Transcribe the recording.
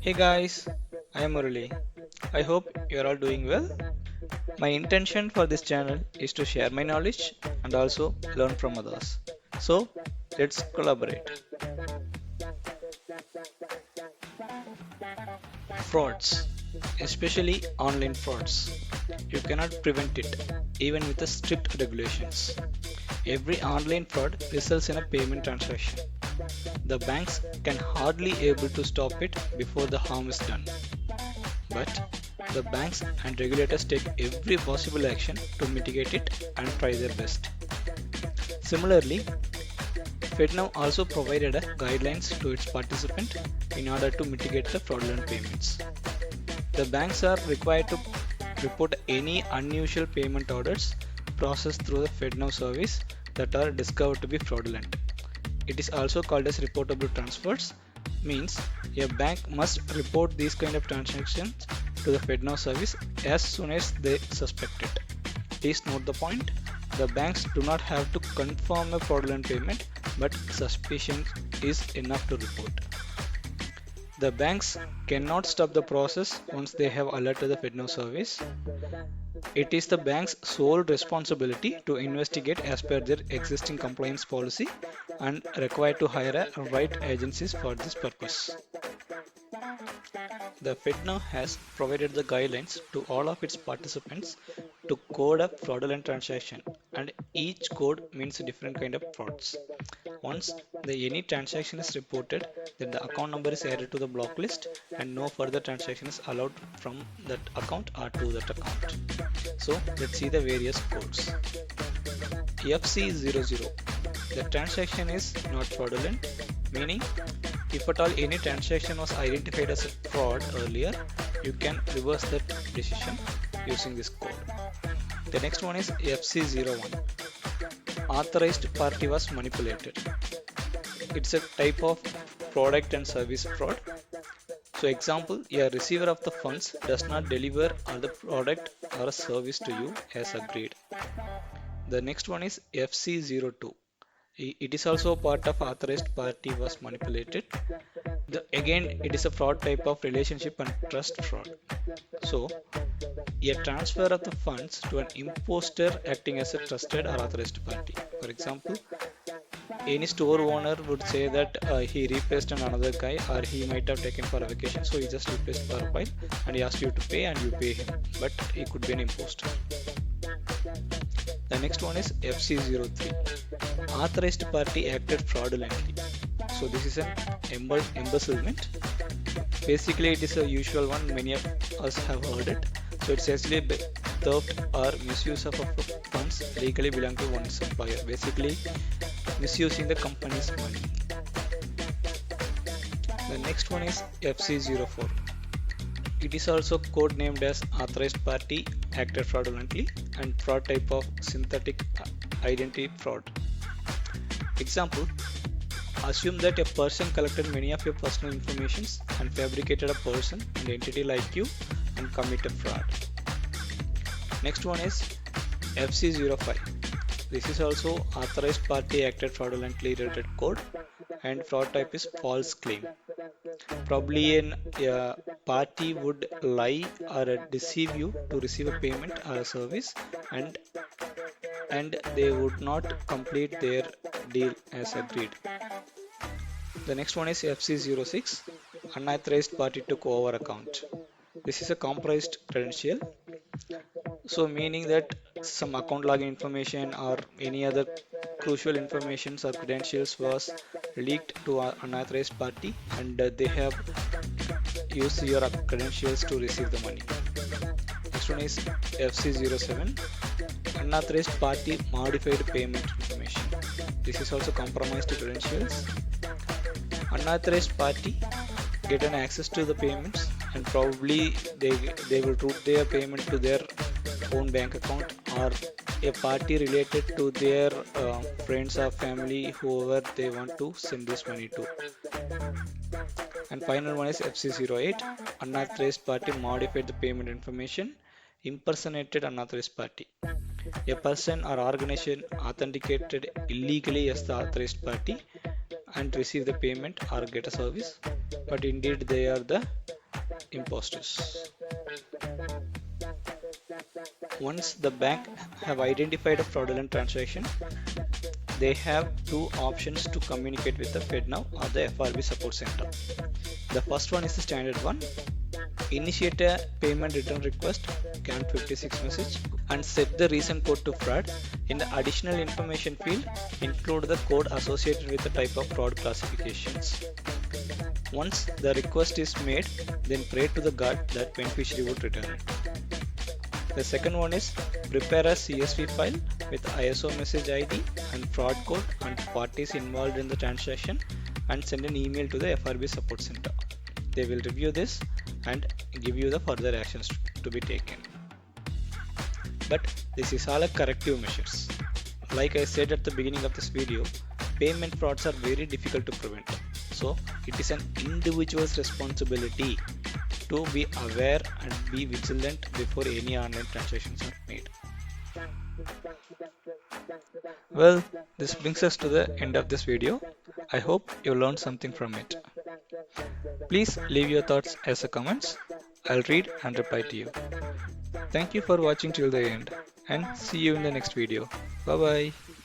Hey guys, I am Murali. I hope you are all doing well. My intention for this channel is to share my knowledge and also learn from others. So let's collaborate. Frauds, especially online frauds. You cannot prevent it, even with the strict regulations. Every online fraud results in a payment transaction. The banks can hardly able to stop it before the harm is done. But the banks and regulators take every possible action to mitigate it and try their best. Similarly, FedNow also provided a guidelines to its participant in order to mitigate the fraudulent payments. The banks are required to report any unusual payment orders processed through the FedNow service that are discovered to be fraudulent. It is also called as reportable transfers, means a bank must report these kind of transactions to the FedNow service as soon as they suspect it. Please note the point, the banks do not have to confirm a fraudulent payment, but suspicion is enough to report. The banks cannot stop the process once they have alerted the FedNow service. It is the bank's sole responsibility to investigate as per their existing compliance policy and required to hire a right agencies for this purpose. The FedNow has provided the guidelines to all of its participants to code a fraudulent transaction, and each code means a different kind of frauds. Once any transaction is reported, then the account number is added to the block list and no further transaction is allowed from that account or to that account. So let's see the various codes. FC00. The transaction is not fraudulent, meaning if at all any transaction was identified as a fraud earlier, you can reverse that decision using this code. The next one is FC01. Authorized party was manipulated. It's a type of product and service fraud. So example, a receiver of the funds does not deliver the product or a service to you as agreed. The next one is FC02. It is also part of authorized party was manipulated. Again, it is a fraud type of relationship and trust fraud. So, a transfer of the funds to an imposter acting as a trusted or authorized party. For example, any store owner would say that he replaced another guy or he might have taken for a vacation, so he just replaced for a while and he asked you to pay and you pay him, but he could be an imposter. The next one is FC03. Authorized party acted fraudulently. So this is an embezzlement. Basically, it is a usual one. Many of us have heard it. So it's actually theft or misuse of funds legally belong to one's employer. Basically, misusing the company's money. The next one is FC04. It is also codenamed as authorized party acted fraudulently and fraud type of synthetic identity fraud. Example, assume that a person collected many of your personal information and fabricated a person and entity like you and committed fraud. Next one is FC05. This is also authorized party acted fraudulently related code and fraud type is false claim. Probably a party would lie or deceive you to receive a payment or a service and they would not complete their deal as agreed. The next one is FC06. Unauthorized party took over account. This is a compromised credential. So meaning that some account login information or any other crucial information or credentials was leaked to an unauthorized party and they have used your credentials to receive the money. Next one is FC07. Unauthorized party modified payment information. This is also compromised credentials. Unauthorized party get an access to the payments and probably they will route their payment to their own bank account or a party related to their friends or family, whoever they want to send this money to. And final one is FC08. Unauthorized party modified the payment information, impersonated unauthorized party. A person or organization authenticated illegally as the authorized party and receive the payment or get a service, but indeed they are the imposters. Once the bank have identified a fraudulent transaction, they have two options to communicate with the FedNow or the FRB support center. The first one is the standard one. Initiate a payment return request CAN 56 message and set the reason code to fraud. In the additional information field, include the code associated with the type of fraud classifications. Once the request is made, then pray to the God that beneficiary would return it. The second one is prepare a CSV file with ISO message ID and fraud code and parties involved in the transaction and send an email to the FRB support center. They will review this and give you the further actions to be taken. But this is all a corrective measures. Like I said at the beginning of this video, payment frauds are very difficult to prevent. So it is an individual's responsibility to be aware and be vigilant before any online transactions are made. Well, this brings us to the end of this video. I hope you learned something from it. Please leave your thoughts as a comments. I'll read and reply to you. Thank you for watching till the end and see you in the next video. Bye bye.